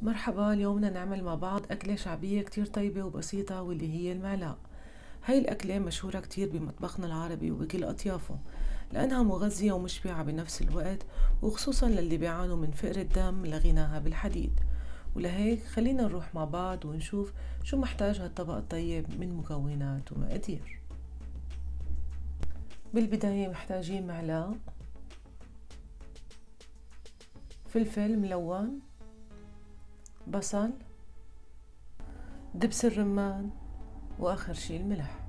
مرحبا، اليوم بدنا نعمل مع بعض أكلة شعبية كتير طيبة وبسيطة واللي هي المعلاق. هاي الأكلة مشهورة كتير بمطبخنا العربي وبكل أطيافه، لأنها مغذية ومشبعة بنفس الوقت، وخصوصا للي بيعانوا من فقر الدم لغناها بالحديد. ولهيك خلينا نروح مع بعض ونشوف شو محتاج هالطبق الطيب من مكونات ومقادير. بالبداية محتاجين معلاق، فلفل ملون، بصل، دبس الرمان، واخر شي الملح.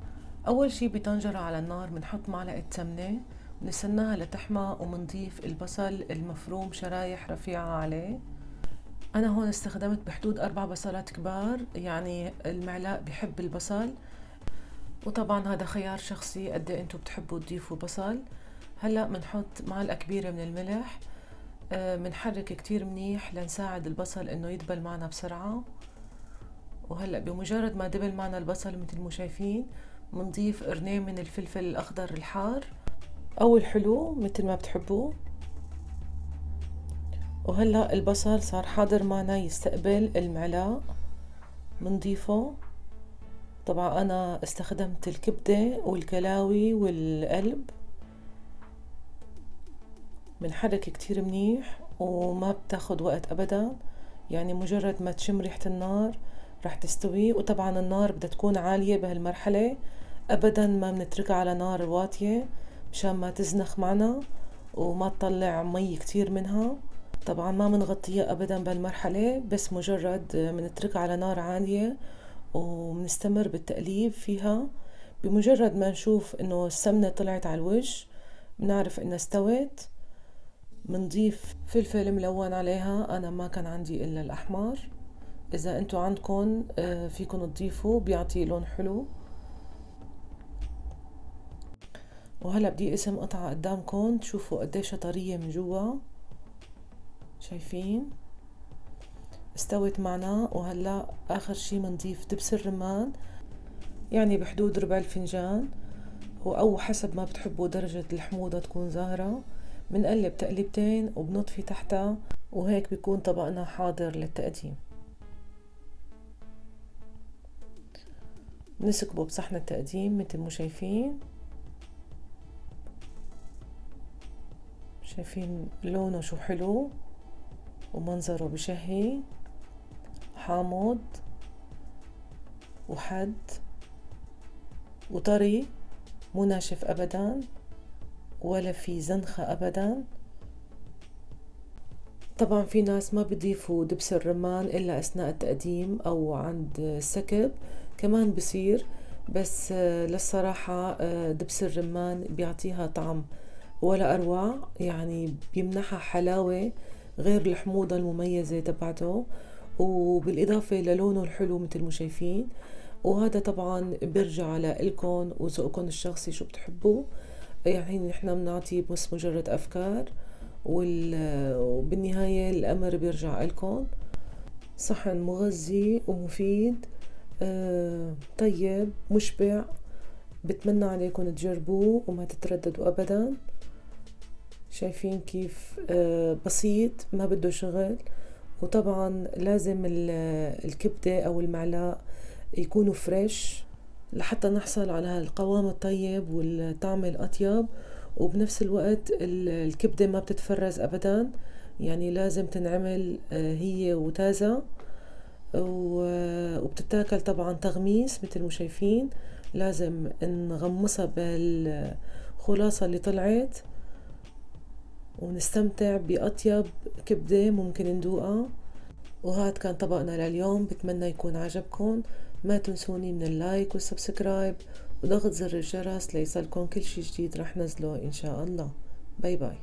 اول شي بطنجرة على النار بنحط معلقة سمنة، بنستناها لتحمى وبنضيف البصل المفروم شرايح رفيعة عليه. انا هون استخدمت بحدود 4 بصلات كبار، يعني المعلاق بحب البصل، وطبعا هذا خيار شخصي قد ايه انتو بتحبوا تضيفوا بصل. هلا بنحط معلقة كبيرة من الملح، بنحرك كتير منيح لنساعد البصل انه يدبل معنا بسرعة. وهلأ بمجرد ما دبل معنا البصل مثل ما شايفين بنضيف قرنين من الفلفل الأخضر الحار أو الحلو مثل ما بتحبوه. وهلأ البصل صار حاضر معنا يستقبل المعلاق، بنضيفه. طبعا أنا استخدمت الكبدة والكلاوي والقلب. بنحرك كتير منيح وما بتاخد وقت أبدا، يعني مجرد ما تشم ريحة النار رح تستوي. وطبعا النار بدها تكون عالية بهالمرحلة، ابدا ما بنتركها على نار واطية مشان ما تزنخ معنا وما تطلع مي كتير منها. طبعا ما بنغطيها ابدا بهالمرحلة، بس مجرد بنتركها على نار عالية وبنستمر بالتقليب فيها. بمجرد ما نشوف انه السمنة طلعت على الوجه بنعرف انها استوت. بنضيف فلفل ملون عليها، انا ما كان عندي الا الاحمر، اذا انتو عندكن فيكن تضيفوا بيعطي لون حلو. وهلا بدي اقسم قطعة قدامكم تشوفوا قديش طرية من جوا، شايفين استوت معنا. وهلا اخر شي بنضيف دبس الرمان، يعني بحدود ربع الفنجان، او حسب ما بتحبوا درجة الحموضة تكون ظاهرة. بنقلب تقلبتين وبنطفي تحتها، وهيك بيكون طبقنا حاضر للتقديم. بنسكبه بصحن التقديم مثل ما شايفين. شايفين لونه شو حلو ومنظره بشهي، حامض وحد وطري، مو ناشف ابدا ولا في زنخة ابدا. طبعا في ناس ما بيضيفوا دبس الرمان الا اثناء التقديم او عند السكب، كمان بصير، بس للصراحة دبس الرمان بيعطيها طعم ولا اروع، يعني بيمنحها حلاوة غير الحموضة المميزة تبعته، وبالاضافة للونه الحلو مثل ما شايفين. وهذا طبعا بيرجع لإلكن وذوقكن الشخصي شو بتحبوا، يعني نحنا بنعطي بس مجرد أفكار، وبالنهاية الأمر بيرجع إلكن. صحن مغذي ومفيد، طيب مشبع، بتمنى عليكم تجربوه وما تترددوا أبدا. شايفين كيف بسيط ما بده شغل. وطبعا لازم الكبدة أو المعلاق يكونوا فريش لحتى نحصل على هالقوام الطيب والطعم الأطيب. وبنفس الوقت الكبدة ما بتتفرز أبدا، يعني لازم تنعمل هي وتازة، وبتتاكل طبعا تغميس مثل ما شايفين. لازم نغمسها بالخلاصة اللي طلعت ونستمتع بأطيب كبدة ممكن ندوقها. وهاد كان طبقنا لليوم، بتمنى يكون عجبكم. ما تنسوني من اللايك والسبسكرايب وضغط زر الجرس ليصلكم كل شي جديد رح نزله إن شاء الله. باي باي.